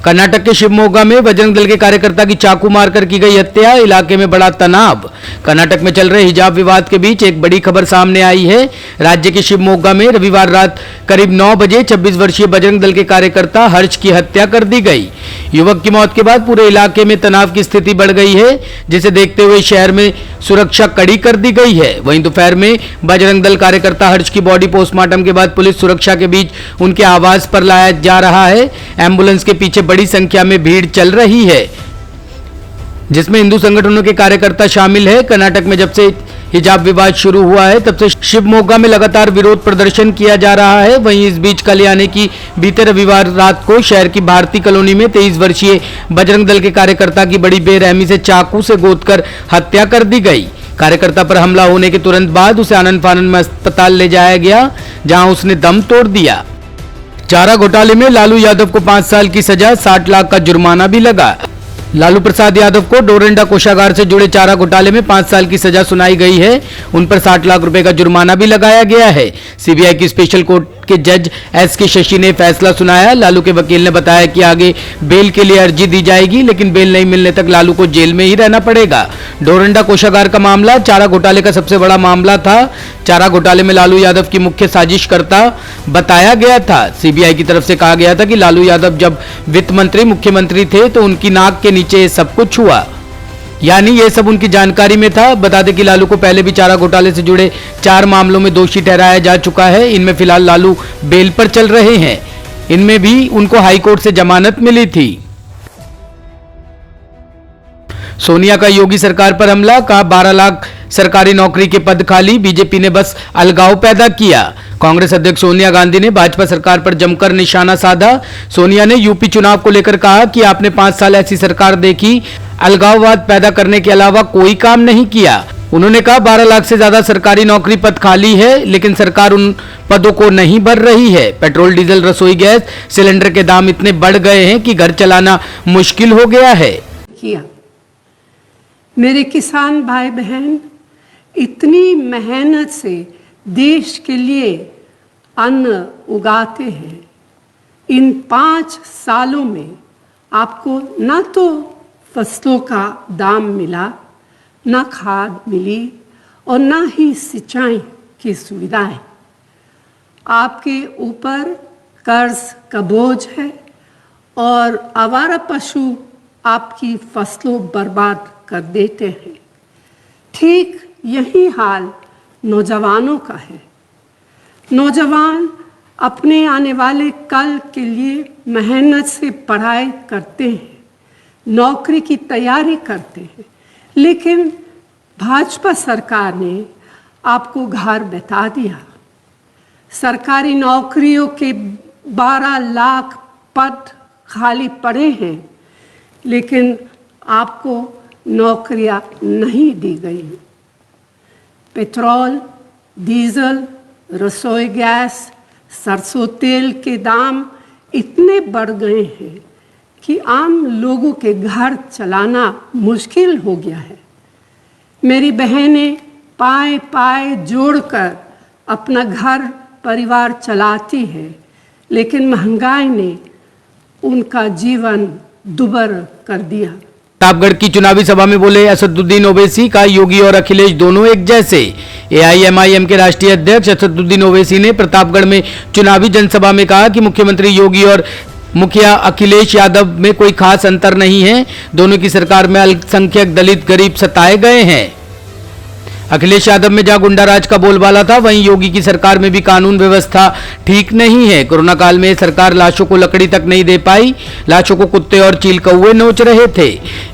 कर्नाटक के शिवमोगा में बजरंग दल के कार्यकर्ता की चाकू मारकर की गई हत्या, इलाके में बड़ा तनाव। कर्नाटक में चल रहे हिजाब विवाद के बीच एक बड़ी खबर सामने आई है। राज्य के शिवमोगा में रविवार रात करीब 9 बजे 26 वर्षीय बजरंग दल के कार्यकर्ता हर्ष की हत्या कर दी गई। युवक की मौत के बाद पूरे इलाके में तनाव की स्थिति बढ़ गई है, जिसे देखते हुए शहर में सुरक्षा कड़ी कर दी गई है। वहीं दोपहर में बजरंग दल कार्यकर्ता हर्ष की बॉडी पोस्टमार्टम के बाद पुलिस सुरक्षा के बीच उनके आवास पर लाया जा रहा है। एम्बुलेंस के पीछे बड़ी संख्या में भीड़ चल रही है, जिसमें हिंदू संगठनों के कार्यकर्ता शामिल है। कर्नाटक में जब से हिजाब विवाद शुरू हुआ है, तब से शिवमोगा में लगातार विरोध प्रदर्शन किया जा रहा है। वहीं इस बीच कल यानी कि बीते रविवार रात को शहर की भारती कॉलोनी में 23 वर्षीय बजरंग दल के कार्यकर्ता की बड़ी बेरहमी से चाकू से गोदकर हत्या कर दी गई। कार्यकर्ता पर हमला होने के तुरंत बाद उसे आनंद फानंद में अस्पताल ले जाया गया, जहां उसने दम तोड़ दिया। चारा घोटाले में लालू यादव को 5 साल की सजा, 60 लाख का जुर्माना भी लगा। लालू प्रसाद यादव को डोरंडा कोषागार से जुड़े चारा घोटाले में 5 साल की सजा सुनाई गई है। उन पर 60 लाख रुपए का जुर्माना भी लगाया गया है। सीबीआई की स्पेशल कोर्ट के जज एस.के. शशि ने फैसला सुनाया। लालू के वकील ने बताया कि आगे बेल के लिए अर्जी दी जाएगी, लेकिन बेल नहीं मिलने तक लालू को जेल में ही रहना पड़ेगा। डोरंडा कोषागार का मामला चारा घोटाले का सबसे बड़ा मामला था। चारा घोटाले में लालू यादव की मुख्य साजिशकर्ता बताया गया था। सीबीआई की तरफ से कहा गया था कि लालू यादव जब वित्त मंत्री मुख्यमंत्री थे तो उनकी नाक के नीचे सब कुछ हुआ, यानी ये सब उनकी जानकारी में था। बता दें कि लालू को पहले भी चारा घोटाले से जुड़े 4 मामलों में दोषी ठहराया जा चुका है। इनमें फिलहाल लालू बेल पर चल रहे हैं। इनमें भी उनको हाईकोर्ट से जमानत मिली थी। सोनिया का योगी सरकार पर हमला, कहा 12 लाख सरकारी नौकरी के पद खाली, बीजेपी ने बस अलगाव पैदा किया। कांग्रेस अध्यक्ष सोनिया गांधी ने भाजपा सरकार पर जमकर निशाना साधा। सोनिया ने यूपी चुनाव को लेकर कहा कि आपने 5 साल ऐसी सरकार देखी, अलगाववाद पैदा करने के अलावा कोई काम नहीं किया। उन्होंने कहा 12 लाख से ज्यादा सरकारी नौकरी पद खाली है, लेकिन सरकार उन पदों को नहीं भर रही है। पेट्रोल, डीजल, रसोई गैस सिलेंडर के दाम इतने बढ़ गए हैं कि घर चलाना मुश्किल हो गया है। मेरे किसान भाई बहन इतनी मेहनत से देश के लिए अन्न उगाते हैं। इन 5 सालों में आपको ना तो फसलों का दाम मिला, ना खाद मिली और ना ही सिंचाई की सुविधाएं। आपके ऊपर कर्ज का बोझ है और आवारा पशु आपकी फसलों बर्बाद कर देते हैं। ठीक यही हाल नौजवानों का है। नौजवान अपने आने वाले कल के लिए मेहनत से पढ़ाई करते हैं, नौकरी की तैयारी करते हैं, लेकिन भाजपा सरकार ने आपको घर बैठा दिया। सरकारी नौकरियों के 12 लाख पद खाली पड़े हैं, लेकिन आपको नौकरियां नहीं दी गई। पेट्रोल, डीजल, रसोई गैस, सरसों तेल के दाम इतने बढ़ गए हैं कि आम लोगों के घर चलाना मुश्किल हो गया है। मेरी बहनें पाए पाए जोड़कर अपना घर परिवार चलाती है, लेकिन महंगाई ने उनका जीवन दुभर कर दिया। प्रतापगढ़ की चुनावी सभा में बोले असदुद्दीन ओवैसी, का योगी और अखिलेश दोनों एक जैसे। एआईएमआईएम के राष्ट्रीय अध्यक्ष असदुद्दीन ओवैसी ने प्रतापगढ़ में चुनावी जनसभा में कहा कि मुख्यमंत्री योगी और मुखिया अखिलेश यादव में कोई खास अंतर नहीं है। दोनों की सरकार में अल्पसंख्यक, दलित, गरीब सताए गए हैं। अखिलेश यादव में जहां गुंडाराज का बोलबाला था, वहीं योगी की सरकार में भी कानून व्यवस्था ठीक नहीं है। कोरोना काल में सरकार लाशों को लकड़ी तक नहीं दे पाई, लाशों को कुत्ते और चील कौवे नोच रहे थे।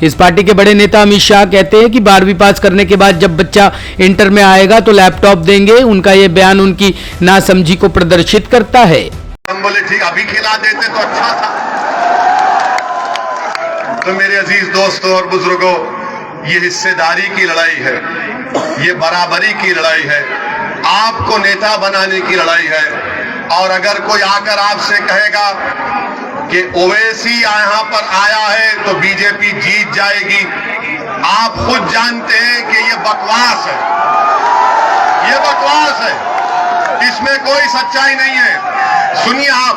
इस पार्टी के बड़े नेता अमित शाह कहते हैं कि 12वीं पास करने के बाद जब बच्चा इंटर में आएगा तो लैपटॉप देंगे। उनका यह बयान उनकी नासमझी को प्रदर्शित करता है। हम बोले ठीक, अभी खिला देते तो अच्छा था। तो मेरे अजीज दोस्तों और बुजुर्गों, ये हिस्सेदारी की लड़ाई है, ये बराबरी की लड़ाई है, आपको नेता बनाने की लड़ाई है। और अगर कोई आकर आपसे कहेगा कि ओवैसी यहाँ पर आया है तो बीजेपी जीत जाएगी, आप खुद जानते हैं कि ये बकवास है, ये बकवास है। इसमें कोई सच्चाई नहीं है। सुनिए, आप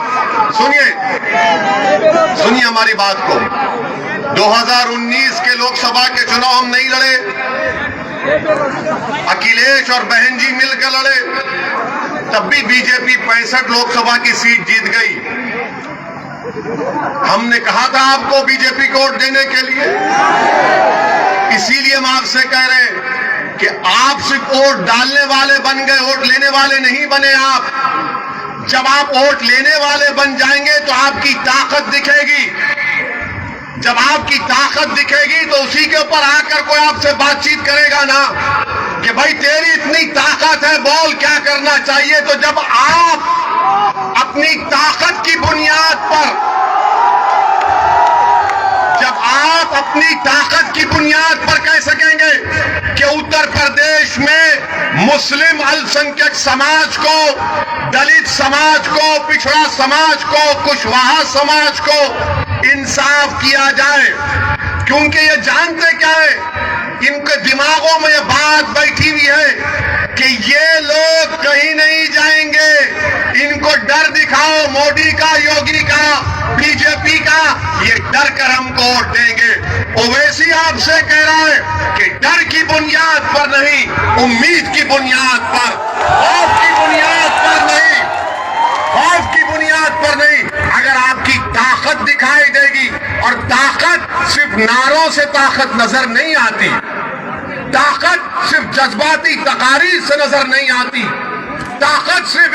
सुनिए हमारी बात को। 2019 के लोकसभा के चुनाव हम नहीं लड़े, अखिलेश और बहन जी मिलकर लड़े, तब भी बीजेपी 65 लोकसभा की सीट जीत गई। हमने कहा था आपको बीजेपी को वोट देने के लिए, इसीलिए हम आपसे कह रहे हैं कि आप सिर्फ वोट डालने वाले बन गए, वोट लेने वाले नहीं बने आप। जब आप वोट लेने वाले बन जाएंगे तो आपकी ताकत दिखेगी। जब आपकी ताकत दिखेगी तो उसी के ऊपर आकर कोई आपसे बातचीत करेगा ना कि भाई तेरी इतनी ताकत है, बोल क्या करना चाहिए। तो जब आप अपनी ताकत की बुनियाद पर कह सकेंगे कि उत्तर प्रदेश में मुस्लिम अल्पसंख्यक समाज को, दलित समाज को, पिछड़ा समाज को, कुशवाहा समाज को इंसाफ किया जाए। क्योंकि ये जानते क्या है, इनके दिमागों में ये बात बैठी हुई है कि ये लोग कहीं नहीं जाएंगे। इनको डर दिखाओ, मोदी का, योगी का, बीजेपी का, ये डर कर हमको वोट देंगे। ओवैसी आपसे कह रहा है कि डर की बुनियाद पर नहीं, उम्मीद की बुनियाद पर, खौफ की बुनियाद पर नहीं, खौफ की बुनियाद पर नहीं। अगर आपकी ताकत दिखाई देगी, और ताकत सिर्फ नारों से ताकत नजर नहीं आती, ताकत सिर्फ जज्बाती तकारीर से नजर नहीं आती, ताकत सिर्फ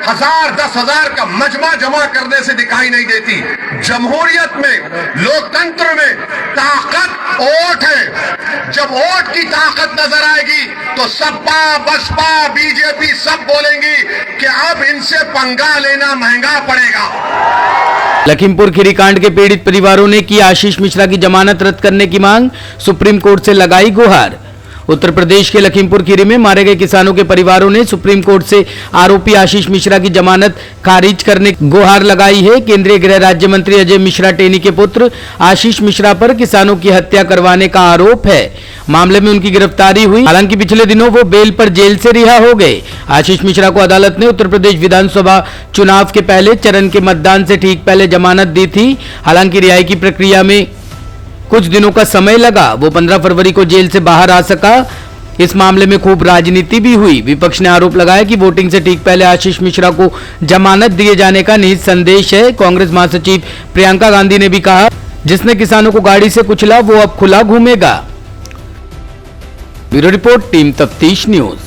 1000 10,000 का मजमा जमा करने से दिखाई नहीं देती। जमहूरियत में, लोकतंत्र में ताकत वोट है। जब वोट की ताकत नजर आएगी तो सपा, बसपा, बीजेपी सब बोलेंगी कि अब इनसे पंगा लेना महंगा पड़ेगा। लखीमपुर खीरी कांड के पीड़ित परिवारों ने की आशीष मिश्रा की जमानत रद्द करने की मांग, सुप्रीम कोर्ट से लगाई गुहार। उत्तर प्रदेश के लखीमपुर खीरी में मारे गए किसानों के परिवारों ने सुप्रीम कोर्ट से आरोपी आशीष मिश्रा की जमानत खारिज करने की गुहार लगाई है। केंद्रीय गृह राज्य मंत्री अजय मिश्रा टेनी के पुत्र आशीष मिश्रा पर किसानों की हत्या करवाने का आरोप है। मामले में उनकी गिरफ्तारी हुई, हालांकि पिछले दिनों वो बेल पर जेल से रिहा हो गए। आशीष मिश्रा को अदालत ने उत्तर प्रदेश विधानसभा चुनाव के पहले चरण के मतदान से ठीक पहले जमानत दी थी। हालांकि रिहाई की प्रक्रिया में कुछ दिनों का समय लगा। वो 15 फरवरी को जेल से बाहर आ सका। इस मामले में खूब राजनीति भी हुई। विपक्ष ने आरोप लगाया कि वोटिंग से ठीक पहले आशीष मिश्रा को जमानत दिए जाने का निहित संदेश है। कांग्रेस महासचिव प्रियंका गांधी ने भी कहा, जिसने किसानों को गाड़ी से कुचला वो अब खुला घूमेगा। ब्यूरो रिपोर्ट, टीम तफ्तीश न्यूज।